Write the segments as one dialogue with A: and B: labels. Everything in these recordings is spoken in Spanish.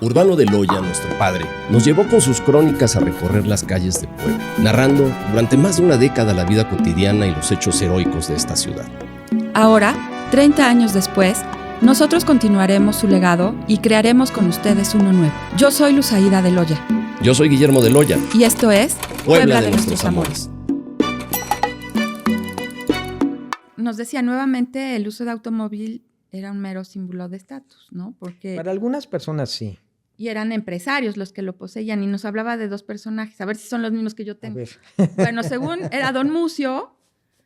A: Urbano de Loya, nuestro padre, nos llevó con sus crónicas a recorrer las calles de Puebla, narrando durante más de una década la vida cotidiana y los hechos heroicos de esta ciudad.
B: Ahora, 30 años después, nosotros continuaremos su legado y crearemos con ustedes uno nuevo. Yo soy Luzaida de Loya.
A: Yo soy Guillermo de Loya.
B: Y esto es
A: Puebla de nuestros amores.
B: Nos decía nuevamente, el uso de automóvil era un mero símbolo de estatus, ¿no? Porque
C: para algunas personas sí.
B: Y eran empresarios los que lo poseían, y nos hablaba de dos personajes, a ver si son los mismos que yo tengo. Bueno, según era Don Mucio.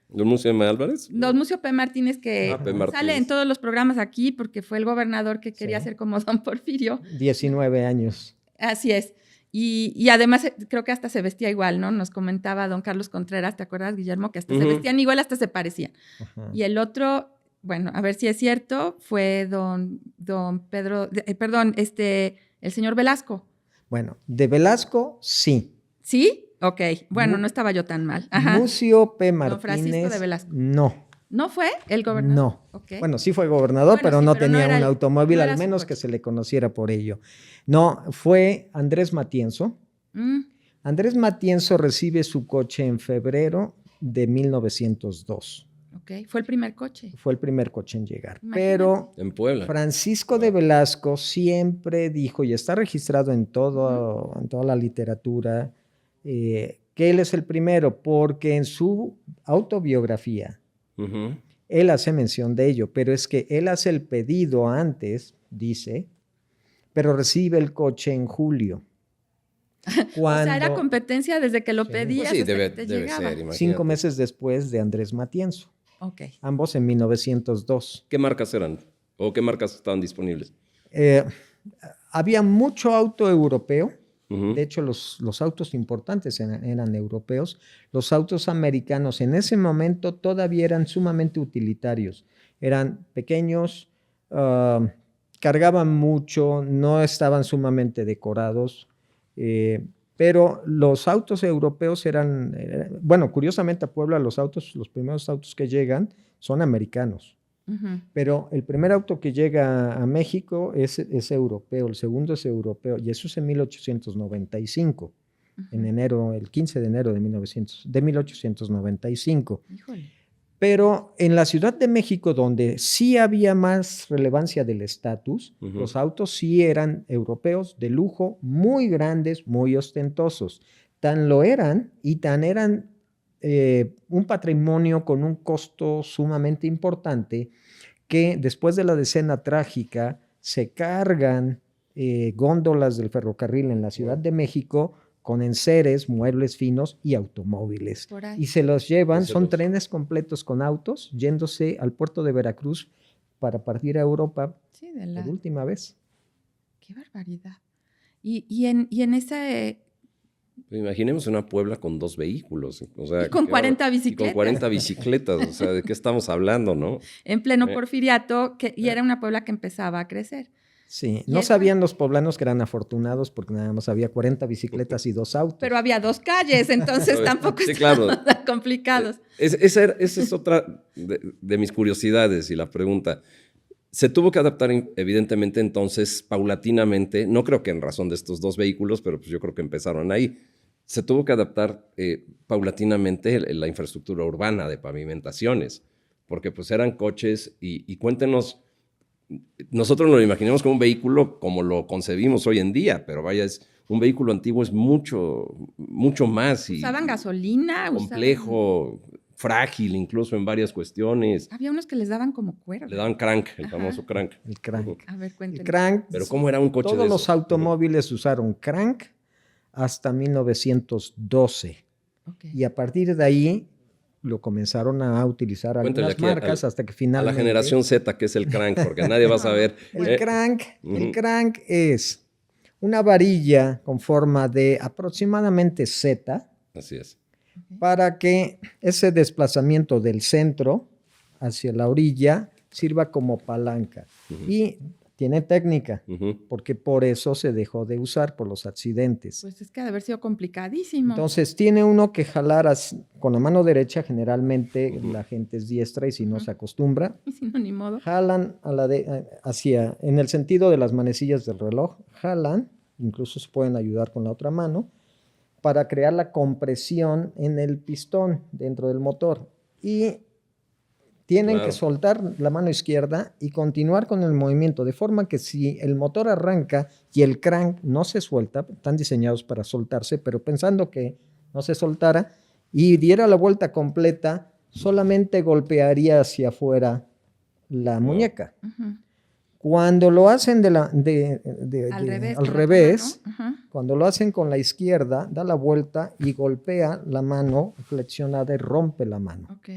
A: ¿Don Mucio M. Álvarez?
B: Don Mucio P. Martínez, que sale en todos los programas aquí porque fue el gobernador que quería ser como Don Porfirio.
C: 19 años.
B: Así es. Y además creo que hasta se vestía igual, ¿no? Nos comentaba don Carlos Contreras, ¿te acuerdas, Guillermo? Que hasta se vestían igual, hasta se parecían. Ajá. Y el otro, bueno, a ver si es cierto, fue don Pedro, el señor Velasco.
C: Bueno, de Velasco, sí.
B: ¿Sí? Ok. Bueno, no estaba yo tan mal. Ajá.
C: Mucio P. Martínez.
B: Don Francisco de Velasco.
C: No.
B: ¿No fue el gobernador?
C: No.
B: Okay.
C: Bueno, sí fue gobernador, pero no tenía un automóvil, al menos que se le conociera por ello. No, fue Andrés Matienzo. Andrés Matienzo recibe su coche en febrero de 1902.
B: Ok, fue el primer coche.
C: Fue el primer coche en llegar.
B: Imagínate.
C: Pero
A: en Puebla.
C: Francisco de Velasco siempre dijo, y está registrado en toda la literatura, que él es el primero, porque en su autobiografía él hace mención de ello, pero es que él hace el pedido antes, dice, pero recibe el coche en julio.
B: Cuando, o sea, era competencia desde que lo pedías.
A: Pues sí,
B: hasta
A: debe
B: que te llegaba.
A: ser, imagínate.
C: 5 meses después de Andrés Matienzo.
B: Okay.
C: Ambos en 1902.
A: ¿Qué marcas eran? ¿O qué marcas estaban disponibles?
C: Había mucho auto europeo. De hecho, los autos importantes eran europeos. Los autos americanos en ese momento todavía eran sumamente utilitarios. Eran pequeños, cargaban mucho, no estaban sumamente decorados. Pero los autos europeos bueno, curiosamente a Puebla los primeros autos que llegan son americanos. Pero el primer auto que llega a México es europeo, el segundo es europeo, y eso es en 1895, el 15 de enero de 1895.
B: Híjole.
C: Pero en la Ciudad de México, donde sí había más relevancia del estatus, los autos sí eran europeos, de lujo, muy grandes, muy ostentosos. Tan lo eran y tan eran un patrimonio con un costo sumamente importante que después de la decena trágica se cargan góndolas del ferrocarril en la Ciudad de México con enseres, muebles finos y automóviles. Y se los llevan, son trenes completos con autos, yéndose al puerto de Veracruz para partir a Europa por última vez.
B: ¡Qué barbaridad! Y en ese...
A: Imaginemos una Puebla con 2 vehículos. O sea,
B: y con 40 bicicletas.
A: Y con 40 bicicletas, o sea, ¿de qué estamos hablando, no?
B: En pleno porfiriato, y era una Puebla que empezaba a crecer.
C: Sí, no sabían los poblanos que eran afortunados porque nada más había 40 bicicletas y 2 autos.
B: Pero había 2 calles, entonces tampoco estaban tan complicados.
A: Esa es otra de mis curiosidades y la pregunta. Se tuvo que adaptar, evidentemente, entonces, paulatinamente, no creo que en razón de estos 2 vehículos, pero pues yo creo que empezaron ahí. Se tuvo que adaptar paulatinamente la infraestructura urbana de pavimentaciones, porque pues eran coches y cuéntenos, nosotros lo imaginamos como un vehículo como lo concebimos hoy en día, pero vaya, un vehículo antiguo es mucho más.
B: ¿Usaban gasolina?
A: Complejo, frágil incluso en varias cuestiones.
B: Había unos que les daban como cuerda.
A: Le daban crank, el famoso crank.
C: El crank.
B: A ver, cuéntenos.
C: El crank.
A: Pero ¿cómo era un coche
C: todos
A: de
C: los
A: esos?
C: automóviles usaron crank hasta 1912.
B: Okay.
C: Y a partir de ahí lo comenzaron a utilizar algunas marcas hasta que finalmente...
A: A la generación Z, que es el crank, porque nadie va a saber.
C: El crank es una varilla con forma de aproximadamente Z.
A: Así es.
C: Para que ese desplazamiento del centro hacia la orilla sirva como palanca. Y Tiene técnica,
A: Ujú.
C: porque por eso se dejó de usar, por los accidentes.
B: Pues es que ha de haber sido complicadísimo.
C: Entonces, tiene uno que jalar con la mano derecha, generalmente
A: Ujú.
C: la gente es diestra y si no
B: Ujú.
C: se acostumbra,
B: Y si no, ni modo.
C: jalan en el sentido de las manecillas del reloj, jalan, incluso se pueden ayudar con la otra mano, para crear la compresión en el pistón dentro del motor. Y tienen
A: Claro.
C: que soltar la mano izquierda y continuar con el movimiento, de forma que si el motor arranca y el crank no se suelta, están diseñados para soltarse, pero pensando que no se soltara y diera la vuelta completa, solamente golpearía hacia afuera la muñeca.
B: Ujú.
C: Cuando lo hacen
B: Al revés.
C: al
B: con la
C: revés,
B: otra mano. Ajá.
C: cuando lo hacen con la izquierda, da la vuelta y golpea la mano flexionada y rompe la mano.
B: Ok.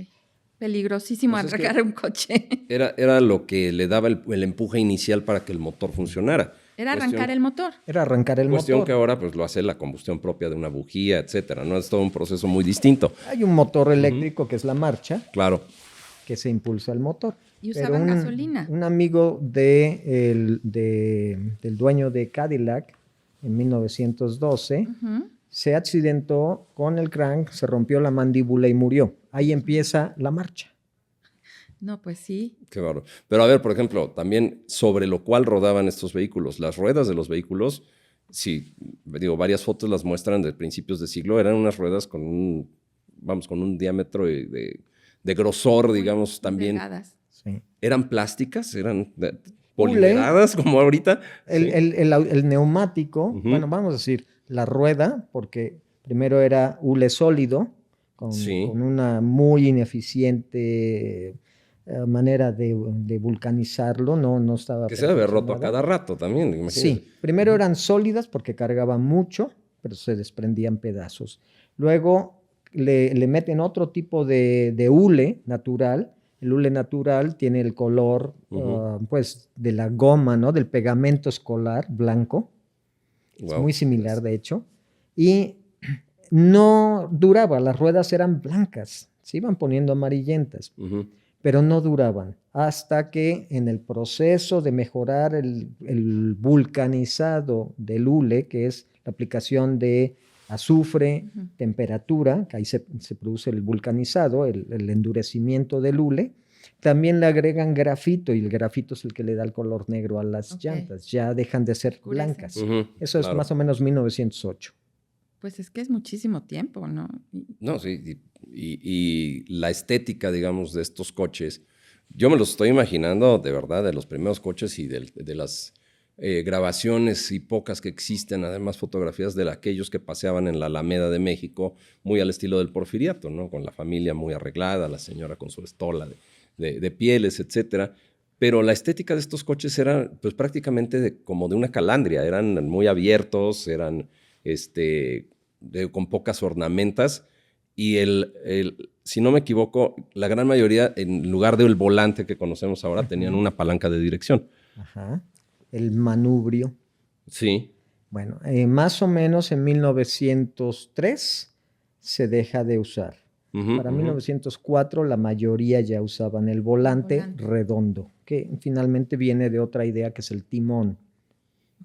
B: Peligrosísimo
A: Pues es que-
B: arrancar un coche.
A: Era lo que le daba el empuje inicial para que el motor funcionara.
B: Era arrancar el motor.
C: Era arrancar el
A: Cuestión
C: motor.
A: que ahora pues lo hace la combustión propia de una bujía, etcétera, ¿no? Es todo un proceso muy distinto.
C: Hay un motor eléctrico que es la marcha,
A: Claro.
C: que se impulsa el motor.
B: Y
C: Pero
B: usaban gasolina.
C: Un amigo del dueño de Cadillac en 1912
B: Ujú.
C: se accidentó con el crank, se rompió la mandíbula y murió. Ahí empieza la marcha.
B: No, pues sí.
A: Qué bárbaro. Pero a ver, por ejemplo, también sobre lo cual rodaban estos vehículos. Las ruedas de los vehículos, sí, digo, varias fotos las muestran de principios de siglo, eran unas ruedas con un diámetro de grosor, digamos, también.
B: Delgadas.
C: Sí.
A: ¿Eran plásticas? ¿Eran polimeradas como ahorita? Sí.
C: El neumático,
A: Ujú.
C: bueno, vamos a decir, la rueda, porque primero era hule sólido,
A: Sí.
C: con una muy ineficiente manera de vulcanizarlo, no estaba
A: Que se debe haber roto a
C: perfeccionada.
A: cada rato también, imagínate.
C: Sí, primero eran sólidas porque cargaban mucho, pero se desprendían pedazos. Luego le meten otro tipo de hule natural. El hule natural tiene el color pues, de la goma, ¿no? Del pegamento escolar blanco. Es
A: Wow.
C: muy similar, de hecho. Y no duraba, las ruedas eran blancas, se iban poniendo amarillentas,
A: Ujú.
C: pero no duraban. Hasta que en el proceso de mejorar el vulcanizado del hule, que es la aplicación de azufre,
B: Ujú.
C: temperatura, que ahí se produce el vulcanizado, el endurecimiento del hule, también le agregan grafito y el grafito es el que le da el color negro a las
B: Ok.
C: llantas, ya dejan de ser
B: Oscurecen.
C: blancas.
A: Ujú,
C: Eso es
A: claro.
C: más o menos 1908.
B: Pues es que es muchísimo tiempo, ¿no?
A: No, sí, y la estética, digamos, de estos coches, yo me los estoy imaginando de verdad, de los primeros coches y de las grabaciones y pocas que existen, además fotografías de aquellos que paseaban en la Alameda de México, muy al estilo del Porfiriato, ¿no? Con la familia muy arreglada, la señora con su estola de pieles, etcétera. Pero la estética de estos coches era pues prácticamente como de una calandria, eran muy abiertos, eran con pocas ornamentas y si no me equivoco, la gran mayoría, en lugar del volante que conocemos ahora, tenían una palanca de dirección.
C: Ajá. El manubrio.
A: Sí.
C: Bueno, más o menos en 1903 se deja de usar.
A: Ujú,
C: Para
A: ujú.
C: 1904 la mayoría ya usaban el volante redondo, que finalmente viene de otra idea que es el timón.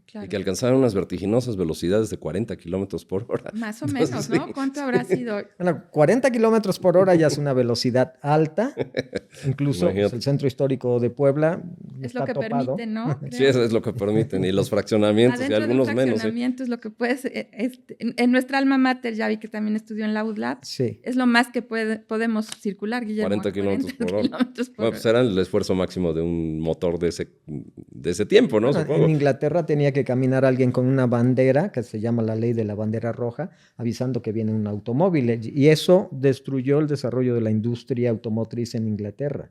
B: Claro.
A: Y que alcanzaron unas vertiginosas velocidades de 40 kilómetros por hora.
B: Más o
A: Entonces,
B: menos, ¿no?
A: sí.
B: ¿Cuánto habrá sido?
C: Bueno, 40 kilómetros por hora ya es una velocidad alta. Incluso pues,
A: Imagínate.
C: el centro histórico de Puebla
B: Es
C: está
B: lo que
C: topado.
B: permite, ¿no?
A: Sí, eso es lo que permiten. Y los fraccionamientos, y
B: Adentro
A: algunos
B: de un
A: menos. ¿eh?
B: fraccionamiento es lo que puedes... en nuestra alma mater, ya vi que también estudió en la UDLAB,
C: Sí.
B: es lo más que podemos circular, Guillermo.
A: 40
B: a
A: kilómetros por hora.
B: kilómetros por
A: Bueno, pues era el esfuerzo máximo de un motor de ese tiempo, ¿no?
C: Bueno,
A: Supongo.
C: en Inglaterra tenía que caminar alguien con una bandera, que se llama la ley de la bandera roja, avisando que viene un automóvil. Y eso destruyó el desarrollo de la industria automotriz en Inglaterra.